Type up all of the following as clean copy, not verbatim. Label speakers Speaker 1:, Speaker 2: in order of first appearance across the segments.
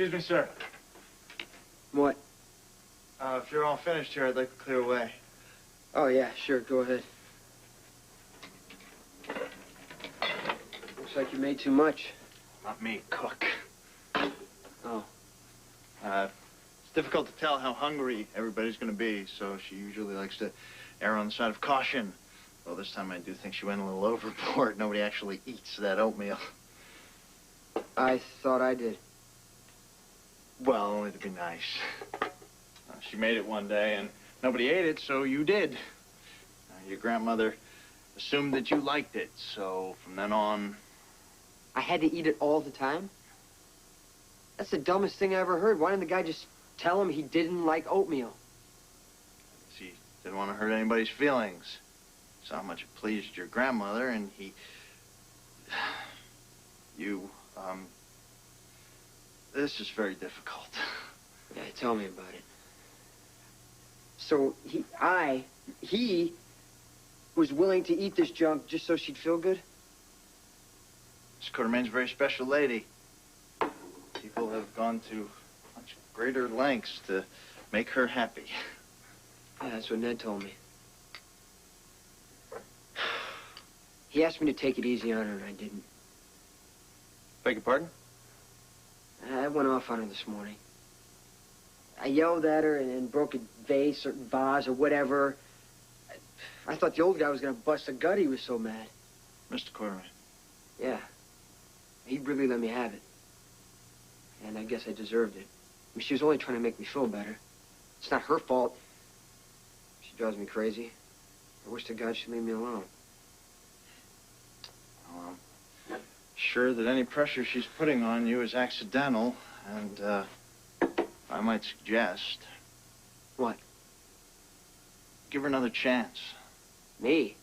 Speaker 1: Excuse me, sir.
Speaker 2: What?
Speaker 1: If you're all finished here, I'd like to clear away.
Speaker 2: Oh, yeah, sure, go ahead. Looks like you made too much.
Speaker 1: Not me, cook.
Speaker 2: Oh.
Speaker 1: It's difficult to tell how hungry everybody's going to be, so she usually likes to err on the side of caution. Well, this time I do think she went a little overboard. Nobody actually eats that oatmeal.
Speaker 2: I thought I did.
Speaker 1: Well, only to be nice. She made it one day, and nobody ate it, so you did. Your grandmother assumed that you liked it, so from then on...
Speaker 2: I had to eat it all the time? That's the dumbest thing I ever heard. Why didn't the guy just tell him he didn't like oatmeal?
Speaker 1: He didn't want to hurt anybody's feelings. Saw how much it pleased your grandmother, and he... This is very difficult.
Speaker 2: Yeah, tell me about it. So he was willing to eat this junk just so she'd feel good?
Speaker 1: Miss Quartermain's a very special lady. People have gone to much greater lengths to make her happy.
Speaker 2: Yeah, that's what Ned told me. He asked me to take it easy on her, and I didn't.
Speaker 1: Beg your pardon?
Speaker 2: I went off on her this morning. I yelled at her and broke a vase or vase or whatever. I thought the old guy was going to bust a gut. He was so mad.
Speaker 1: Mr. Quartermain?
Speaker 2: Yeah. He really let me have it. And I guess I deserved it. I mean, she was only trying to make me feel better. It's not her fault. She drives me crazy. I wish to God she'd leave me alone.
Speaker 1: Well, I'm sure that any pressure she's putting on you is accidental, and, I might suggest...
Speaker 2: What?
Speaker 1: Give her another chance.
Speaker 2: Me?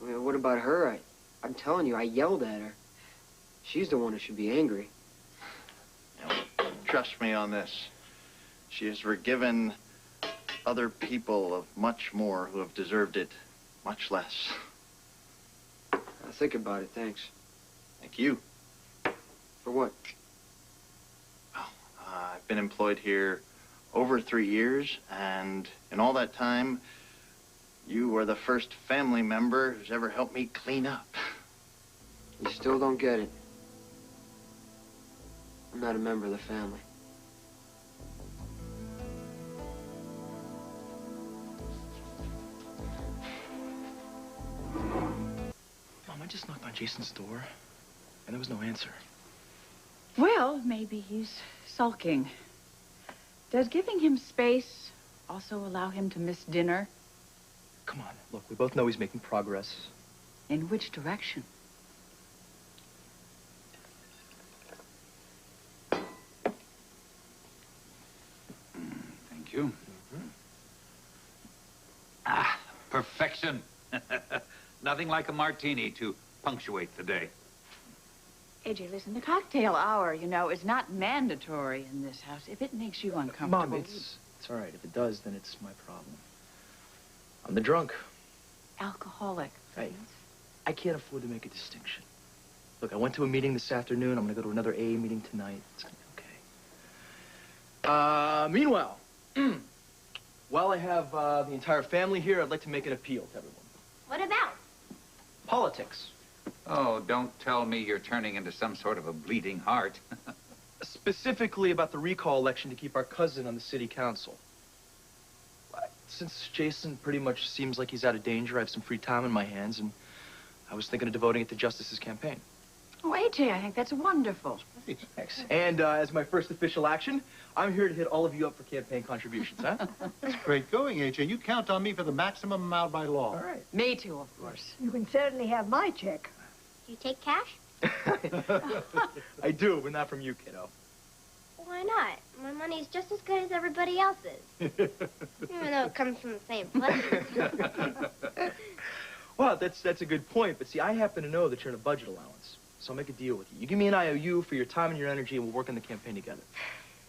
Speaker 2: I mean, what about her? I'm telling you, I yelled at her. She's the one who should be angry.
Speaker 1: Yeah, well, trust me on this. She has forgiven other people of much more who have deserved it much less.
Speaker 2: I'll think about it, thanks.
Speaker 1: Thank you.
Speaker 2: For what?
Speaker 1: Well, I've been employed here over 3 years, and in all that time, you were the first family member who's ever helped me clean up.
Speaker 2: You still don't get it. I'm not a member of the family.
Speaker 3: Mom, I just knocked on Jason's door, and there was no answer.
Speaker 4: Well, maybe he's sulking. Does giving him space also allow him to miss dinner?
Speaker 3: Come on, look, we both know he's making progress.
Speaker 4: In which direction?
Speaker 5: Thank you. Ah, perfection. Nothing like a martini to punctuate the day.
Speaker 4: AJ, listen, the cocktail hour, you know, is not mandatory in this house. If it makes you uncomfortable...
Speaker 3: Mom, it's all right. If it does, then it's my problem. I'm the drunk.
Speaker 4: Alcoholic.
Speaker 3: Hey, I can't afford to make a distinction. Look, I went to a meeting this afternoon. I'm going to go to another AA meeting tonight. It's going to be okay. Meanwhile, while I have the entire family here, I'd like to make an appeal to everyone.
Speaker 6: What about?
Speaker 3: Politics.
Speaker 5: Oh, don't tell me you're turning into some sort of a bleeding heart.
Speaker 3: Specifically about the recall election to keep our cousin on the city council. Since Jason pretty much seems like he's out of danger, I have some free time in my hands, and I was thinking of devoting it to Justice's campaign.
Speaker 4: Oh, AJ, I think that's wonderful.
Speaker 3: Thanks. And as my first official action, I'm here to hit all of you up for campaign contributions, huh?
Speaker 7: That's great going, AJ. You count on me for the maximum amount by law.
Speaker 3: All right.
Speaker 4: Me too, of course.
Speaker 8: You can certainly have my check.
Speaker 6: Do you take cash?
Speaker 3: I do, but not from you, kiddo.
Speaker 6: Why not? My money's just as good as everybody else's. Even though it comes from the same place.
Speaker 3: Well, that's a good point, but see, I happen to know that you're in a budget allowance, so I'll make a deal with you. You give me an IOU for your time and your energy, and we'll work on the campaign together.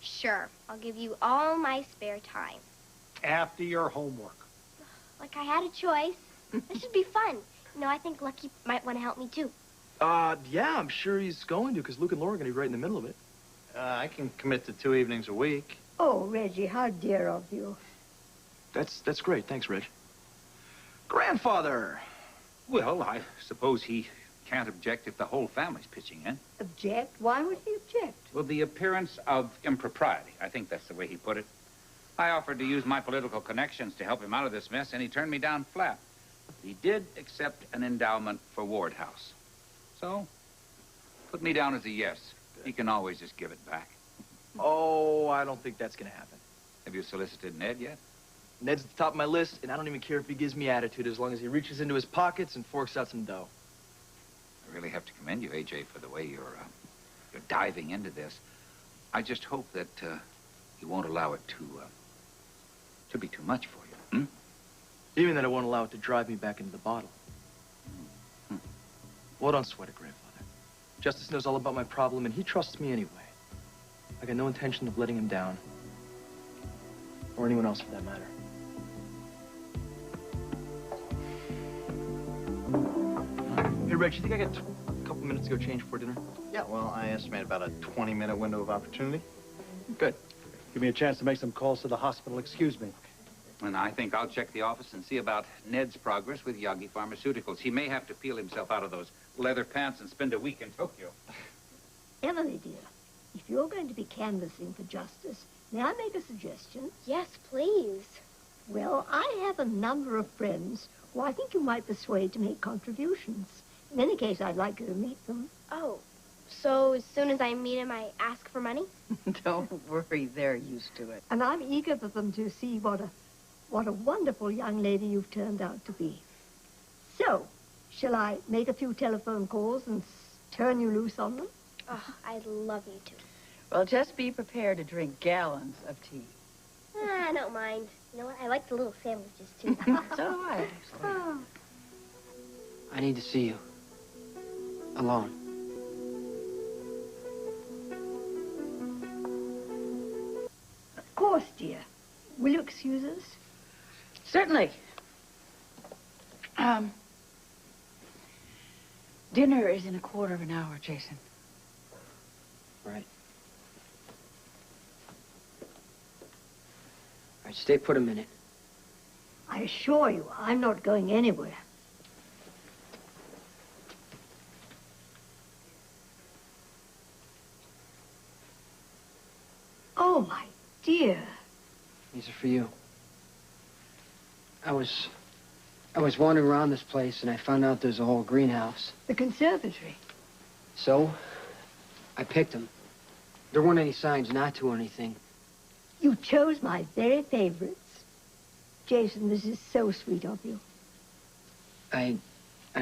Speaker 6: Sure. I'll give you all my spare time.
Speaker 7: After your homework.
Speaker 6: Like I had a choice. This should be fun. You know, I think Lucky might want to help me, too.
Speaker 3: Yeah, I'm sure he's going to, because Luke and Laura are going to be right in the middle of it.
Speaker 1: I can commit to 2 evenings a week.
Speaker 8: Oh, Reggie, how dear of you.
Speaker 3: That's great. Thanks, Reg. Grandfather!
Speaker 5: Well, I suppose he can't object if the whole family's pitching in.
Speaker 8: Object? Why would he object?
Speaker 5: Well, the appearance of impropriety. I think that's the way he put it. I offered to use my political connections to help him out of this mess, and he turned me down flat. He did accept an endowment for Ward House. So, put me down as a yes. He can always just give it back.
Speaker 3: Oh, I don't think that's gonna happen.
Speaker 5: Have you solicited Ned yet?
Speaker 3: Ned's at the top of my list, and I don't even care if he gives me attitude as long as he reaches into his pockets and forks out some dough.
Speaker 5: I really have to commend you, AJ, for the way you're diving into this. I just hope that you won't allow it to be too much for you.
Speaker 3: Even that I won't allow it to drive me back into the bottle. Well, don't sweat it, Grandfather. Justice knows all about my problem, and he trusts me anyway. I got no intention of letting him down. Or anyone else, for that matter. Hey, Reg, you think I got a couple minutes to go change before dinner?
Speaker 1: Yeah, well, I estimate about a 20-minute window of opportunity.
Speaker 3: Good.
Speaker 7: Give me a chance to make some calls to the hospital. Excuse me.
Speaker 5: And I think I'll check the office and see about Ned's progress with Yagi Pharmaceuticals. He may have to peel himself out of those leather pants and spend a week in Tokyo.
Speaker 8: Emily, dear, if you're going to be canvassing for justice, may I make a suggestion?
Speaker 6: Yes, please.
Speaker 8: Well, I have a number of friends who I think you might persuade to make contributions. In any case, I'd like you to meet them.
Speaker 6: Oh, so as soon as I meet him, I ask for money?
Speaker 4: Don't worry, they're used to it.
Speaker 8: And I'm eager for them to see what a wonderful young lady you've turned out to be. So, shall I make a few telephone calls and turn you loose on them?
Speaker 6: Oh, I'd love you to.
Speaker 4: Well, just be prepared to drink gallons of tea.
Speaker 6: I don't mind. You know what? I like the little sandwiches, too.
Speaker 4: So do I, actually.
Speaker 2: I need to see you. Alone.
Speaker 8: Of course, dear. Will you excuse us?
Speaker 4: Certainly. Dinner is in a quarter of an hour, Jason.
Speaker 2: Right. All right, stay put a minute.
Speaker 8: I assure you, I'm not going anywhere. Oh, my dear.
Speaker 2: These are for you. I was wandering around this place, and I found out there's a whole greenhouse.
Speaker 8: The conservatory.
Speaker 2: So, I picked them. There weren't any signs not to or anything.
Speaker 8: You chose my very favorites. Jason, this is so sweet of you.
Speaker 2: I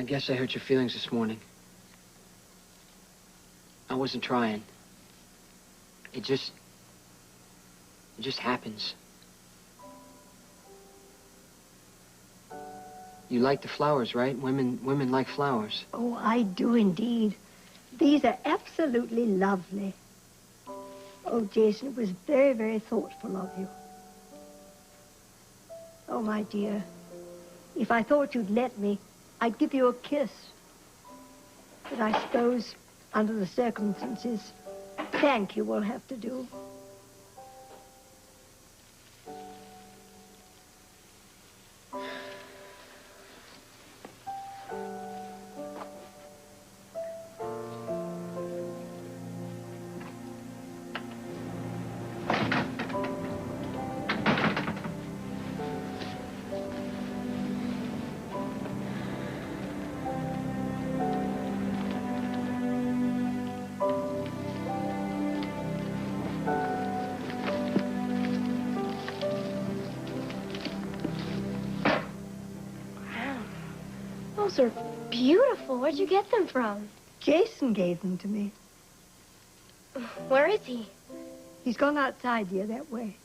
Speaker 2: guess I hurt your feelings this morning. I wasn't trying. It just happens. You like the flowers, right? Women like flowers.
Speaker 8: Oh, I do indeed. These are absolutely lovely. Oh, Jason, it was very, very thoughtful of you. Oh, my dear, if I thought you'd let me, I'd give you a kiss. But I suppose, under the circumstances, thank you will have to do.
Speaker 6: Those are beautiful. Where'd you get them from?
Speaker 8: Jason gave them to me.
Speaker 6: Where is he?
Speaker 8: He's gone outside here that way.